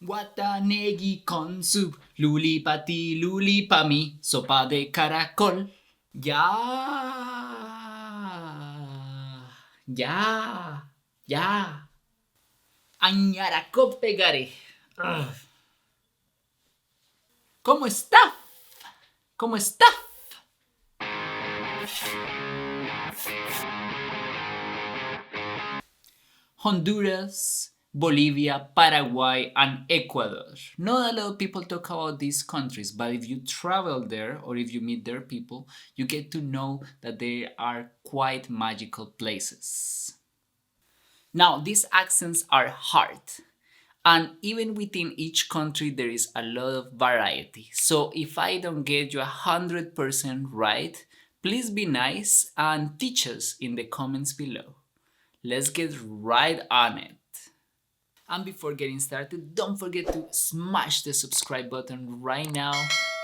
Guatanegui con soup, luli pati, luli pa mi, sopa de caracol. Ya, ya, ya. Añaraco pegaré. Ugh. ¿Cómo está? ¿Cómo está? Honduras, Bolivia, Paraguay, and Ecuador. Not a lot of people talk about these countries, but if you travel there or if you meet their people, you get to know that they are quite magical places. Now, these accents are hard, and even within each country, there is a lot of variety. So if I don't get you 100% right, please be nice and teach us in the comments below. Let's get right on it. And before getting started, don't forget to smash the subscribe button right now.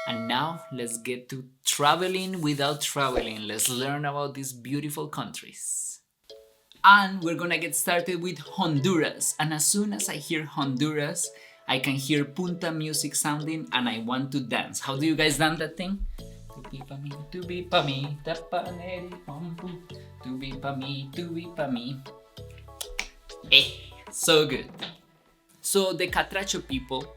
And now let's get to traveling without traveling. Let's learn about these beautiful countries. And we're gonna get started with Honduras. And as soon as I hear Honduras, I can hear punta music sounding and I want to dance. How do you guys dance that thing? To be pa me, to be pa me, tapaneri pampu, to be pa me, to be pa me. So good. So the Catracho people,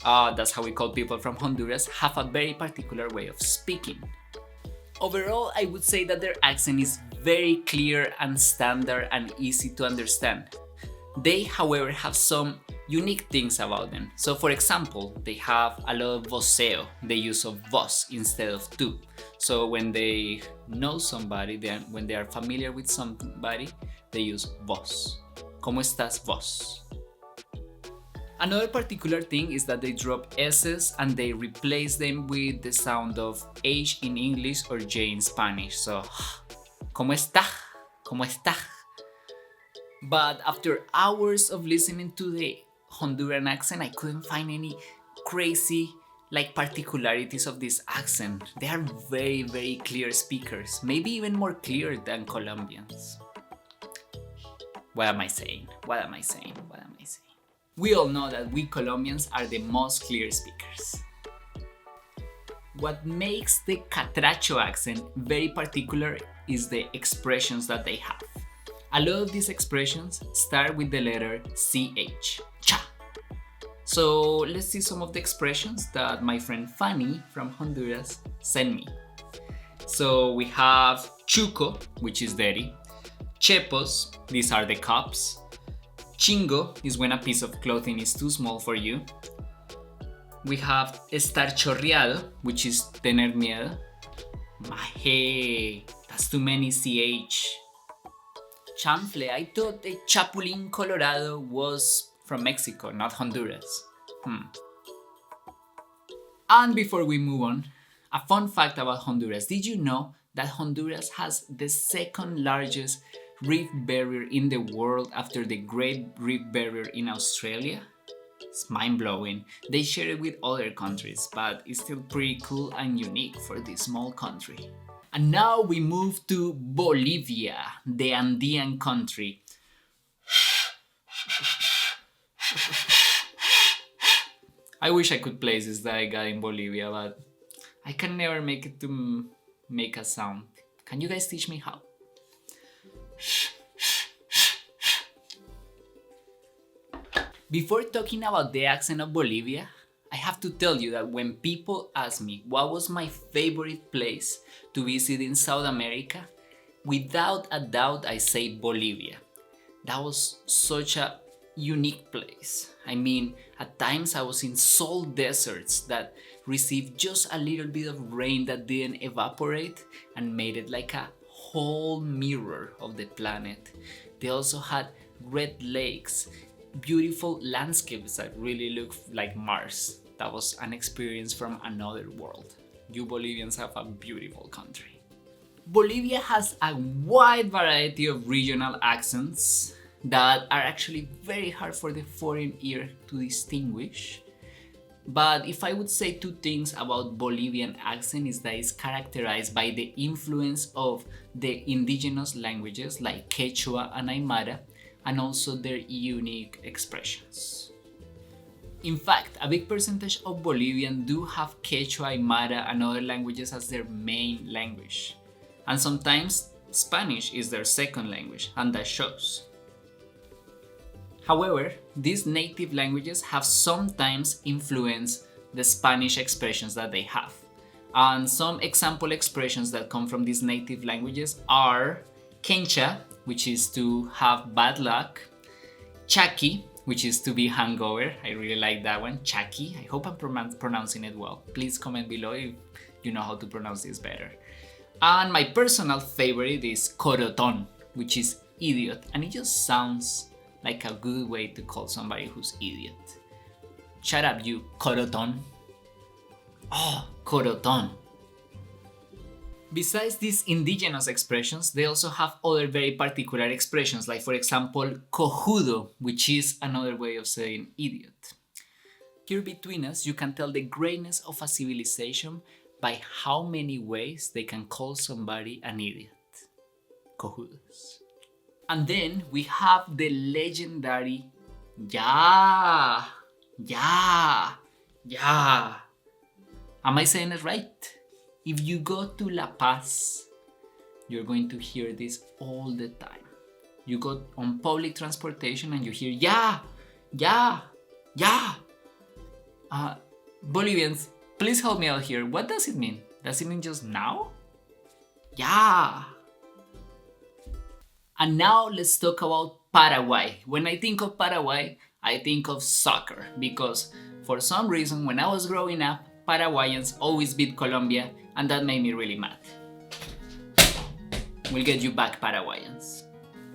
that's how we call people from Honduras, have a very particular way of speaking. Overall, I would say that their accent is very clear and standard and easy to understand. They, however, have some unique things about them. So for example, they have a lot of voceo, the use of vos instead of tú. So when they know somebody, when they are familiar with somebody, they use vos. ¿Cómo estás vos? Another particular thing is that they drop S's and they replace them with the sound of H in English or J in Spanish. So, ¿cómo está? ¿Cómo está? But after hours of listening to the Honduran accent, I couldn't find any crazy particularities of this accent. They are very, very clear speakers, maybe even more clear than Colombians. What am I saying? What am I saying? What am I saying? We all know that we Colombians are the most clear speakers. What makes the Catracho accent very particular is the expressions that they have. A lot of these expressions start with the letter CH, cha. So let's see some of the expressions that my friend Fanny from Honduras sent me. So we have chuco, which is dirty. Chepos, these are the cups. Chingo is when a piece of clothing is too small for you. We have estar chorreado, which is tener miedo. Maje, that's too many CH. Chanfle, I thought the Chapulín Colorado was from Mexico, not Honduras. And before we move on, a fun fact about Honduras. Did you know that Honduras has the second largest reef barrier in the world after the Great Reef Barrier in Australia? It's mind-blowing. They share it with other countries, but it's still pretty cool and unique for this small country. And now we move to Bolivia, the Andean country. I wish I could place this that I got in Bolivia, but I can never make it to make a sound. Can you guys teach me how? Before talking about the accent of Bolivia, I have to tell you that when people ask me what was my favorite place to visit in South America, without a doubt I say Bolivia. That was such a unique place. I mean, at times I was in salt deserts that received just a little bit of rain that didn't evaporate and made it like a whole mirror of the planet. They also had red lakes, beautiful landscapes that really look like Mars. That was an experience from another world. You Bolivians have a beautiful country. Bolivia has a wide variety of regional accents that are actually very hard for the foreign ear to distinguish. But if I would say two things about Bolivian accent is that it's characterized by the influence of the indigenous languages like Quechua and Aymara, and also their unique expressions. In fact, a big percentage of Bolivians do have Quechua, Aymara, and other languages as their main language. And sometimes Spanish is their second language, and that shows. However, these native languages have sometimes influenced the Spanish expressions that they have. And some example expressions that come from these native languages are Kencha, which is to have bad luck, Chaki, which is to be hungover. I really like that one, Chaki. I hope I'm pronouncing it well. Please comment below if you know how to pronounce this better. And my personal favorite is Coroton, which is idiot, and it just sounds like a good way to call somebody who's idiot. Shut up, you Coroton. Oh, Coroton. Besides these indigenous expressions, they also have other very particular expressions, like for example, cojudo, which is another way of saying idiot. Here between us, you can tell the greatness of a civilization by how many ways they can call somebody an idiot. Cojudos. And then we have the legendary ya. Am I saying it right? If you go to La Paz, you're going to hear this all the time. You go on public transportation and you hear ya. Bolivians, please help me out here. What does it mean? Does it mean just now? Yeah. And now let's talk about Paraguay. When I think of Paraguay, I think of soccer because for some reason when I was growing up, Paraguayans always beat Colombia and that made me really mad. We'll get you back, Paraguayans.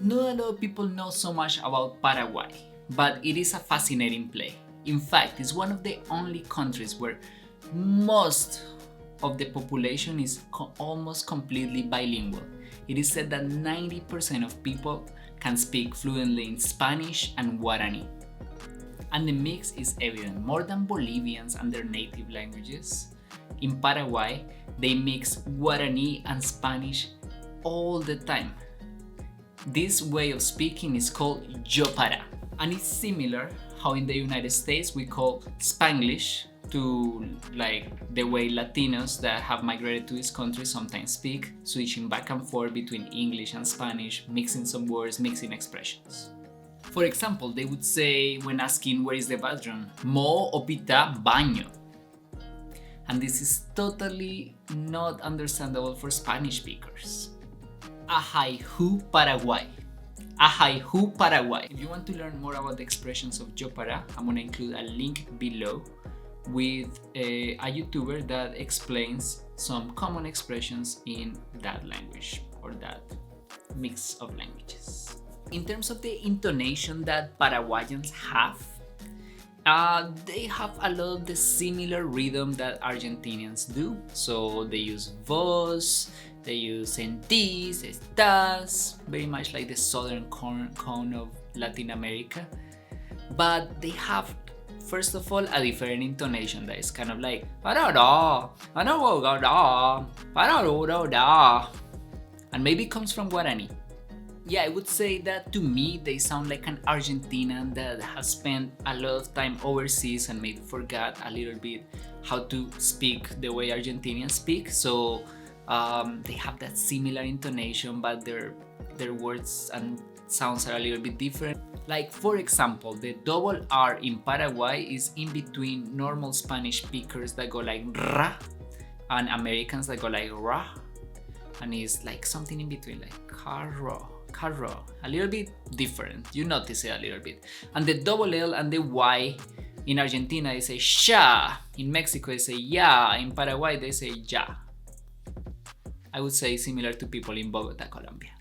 Not a lot of people know so much about Paraguay, but it is a fascinating place. In fact, it's one of the only countries where most of the population is almost completely bilingual. It is said that 90% of people can speak fluently in Spanish and Guarani. And the mix is evident. More than Bolivians and their native languages, in Paraguay, they mix Guarani and Spanish all the time. This way of speaking is called Yopara, and it's similar how in the United States we call Spanglish to like the way Latinos that have migrated to this country sometimes speak, switching back and forth between English and Spanish, mixing some words, mixing expressions. For example, they would say when asking where is the bathroom, mo opita baño. And this is totally not understandable for Spanish speakers. Ajayhu Paraguay. Ajayhu Paraguay. If you want to learn more about the expressions of Yopara, I'm going to include a link below with a YouTuber that explains some common expressions in that language or that mix of languages. In terms of the intonation that Paraguayans have, they have a lot of the similar rhythm that Argentinians do. So they use vos, they use sentís, estás, very much like the southern cone of Latin America. But they have, first of all, a different intonation that is kind of like and maybe comes from Guarani. Yeah, I would say that to me they sound like an Argentinian that has spent a lot of time overseas and maybe forgot a little bit how to speak the way Argentinians speak. So they have that similar intonation, but their words and sounds are a little bit different. Like for example, the double R in Paraguay is in between normal Spanish speakers that go like ra and Americans that go like ra, and it's like something in between, like carro, a little bit different. You notice it a little bit. And the double L and the Y in Argentina they say sha, in Mexico they say ya, in Paraguay they say ya. I would say similar to people in Bogota, Colombia.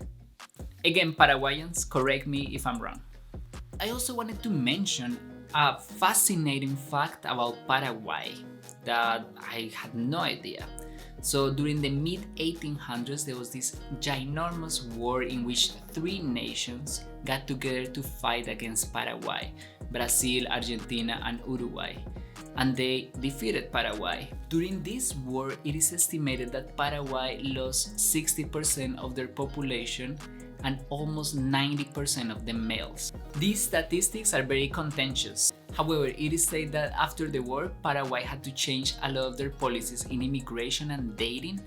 Again, Paraguayans, correct me if I'm wrong. I also wanted to mention a fascinating fact about Paraguay that I had no idea. So during the mid-1800s, there was this ginormous war in which three nations got together to fight against Paraguay: Brazil, Argentina, and Uruguay. And they defeated Paraguay. During this war, it is estimated that Paraguay lost 60% of their population and almost 90% of them males. These statistics are very contentious. However, it is said that after the war, Paraguay had to change a lot of their policies in immigration and dating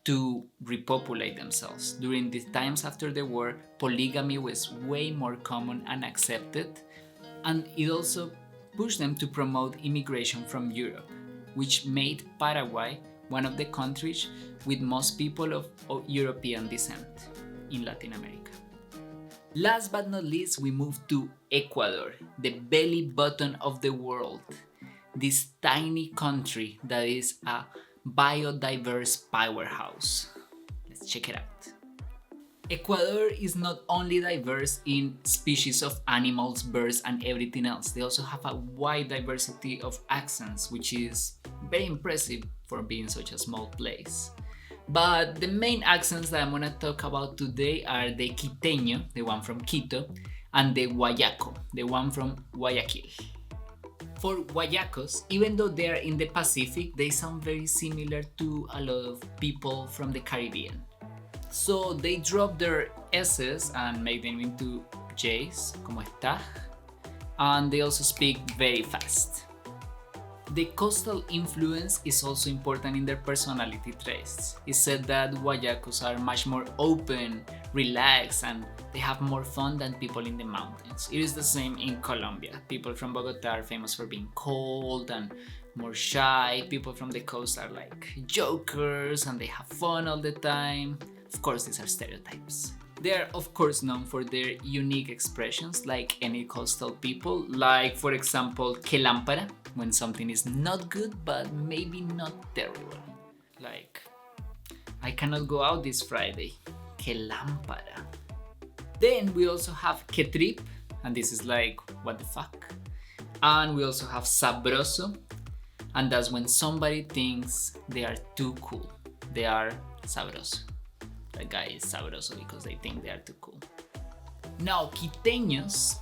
to repopulate themselves. During the times after the war, polygamy was way more common and accepted, and it also pushed them to promote immigration from Europe, which made Paraguay one of the countries with most people of European descent in Latin America. Last but not least, we move to Ecuador, the belly button of the world. This tiny country that is a biodiverse powerhouse. Let's check it out. Ecuador is not only diverse in species of animals, birds, and everything else, they also have a wide diversity of accents, which is very impressive for being such a small place. But the main accents that I'm gonna talk about today are the Quiteño, the one from Quito, and the Guayaco, the one from Guayaquil. For Guayacos, even though they are in the Pacific, they sound very similar to a lot of people from the Caribbean. So they drop their S's and make them into J's, como está, and they also speak very fast. The coastal influence is also important in their personality traits. It's said that Guayacos are much more open, relaxed, and they have more fun than people in the mountains. It is the same in Colombia. People from Bogota are famous for being cold and more shy. People from the coast are like jokers and they have fun all the time. Of course, these are stereotypes. They are of course known for their unique expressions like any coastal people, like for example, que lámpara, when something is not good but maybe not terrible. Like, I cannot go out this Friday, que lámpara. Then we also have que trip, and this is like, what the fuck? And we also have sabroso, and that's when somebody thinks they are too cool. They are sabroso. The guy is sabroso because they think they are too cool. Now, Quiteños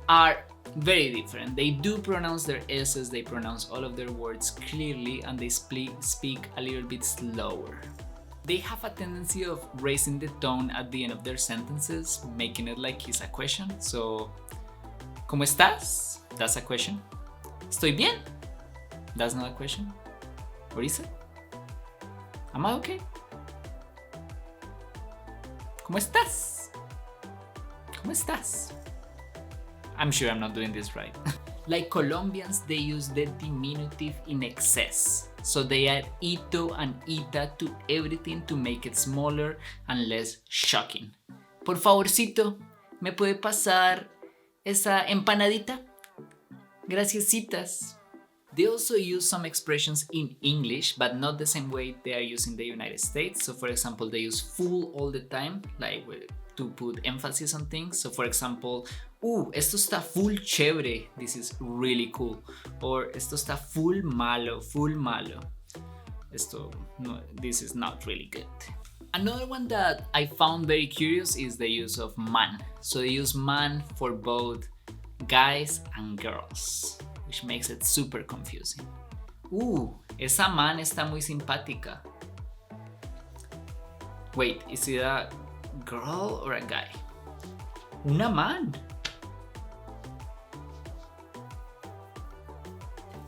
are very different. They do pronounce their S's, they pronounce all of their words clearly, and they speak a little bit slower. They have a tendency of raising the tone at the end of their sentences, making it like it's a question. So, ¿Cómo estás? That's a question. ¿Estoy bien? That's not a question. What is it? Am I okay? ¿Cómo estás? ¿Cómo estás? I'm sure I'm not doing this right. Like Colombians, they use the diminutive in excess. So they add ito and ita to everything to make it smaller and less shocking. Por favorcito, ¿me puede pasar esa empanadita? Graciasitas. They also use some expressions in English, but not the same way they are used in the United States. So for example, they use full all the time, like to put emphasis on things. So for example, esto está full chévere, this is really cool. Or esto está full malo, full malo. This is not really good. Another one that I found very curious is the use of man. So they use man for both guys and girls, which makes it super confusing. Esa man está muy simpática. Wait, is it a girl or a guy? Una man.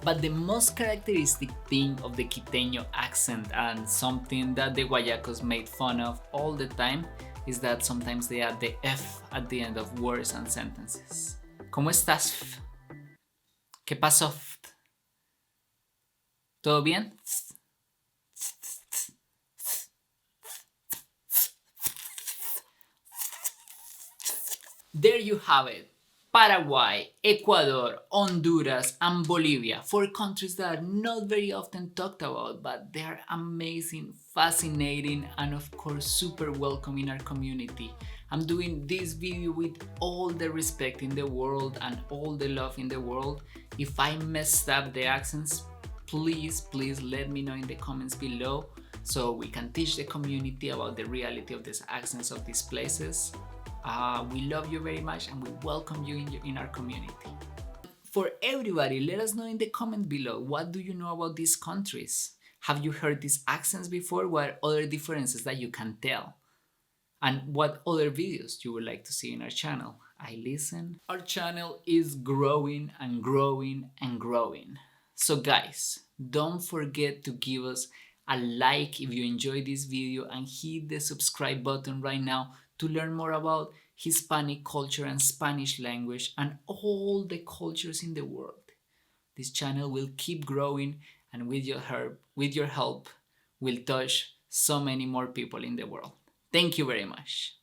But the most characteristic thing of the Quiteño accent, and something that the Guayacos made fun of all the time, is that sometimes they add the F at the end of words and sentences. ¿Cómo estás? ¿Qué pasó? ¿Todo bien? There you have it. Paraguay, Ecuador, Honduras, and Bolivia, 4 countries that are not very often talked about, but they are amazing, fascinating, and of course super welcome in our community. I'm doing this video with all the respect in the world and all the love in the world. If I messed up the accents, please let me know in the comments below so we can teach the community about the reality of these accents of these places. We love you very much and we welcome you in our community. For everybody, let us know in the comment below, what do you know about these countries? Have you heard these accents before? What are other differences that you can tell? and what other videos you would like to see in our channel. I listen. Our channel is growing and growing and growing. So guys, don't forget to give us a like if you enjoyed this video and hit the subscribe button right now to learn more about Hispanic culture and Spanish language and all the cultures in the world. This channel will keep growing, and with your help, will touch so many more people in the world. Thank you very much.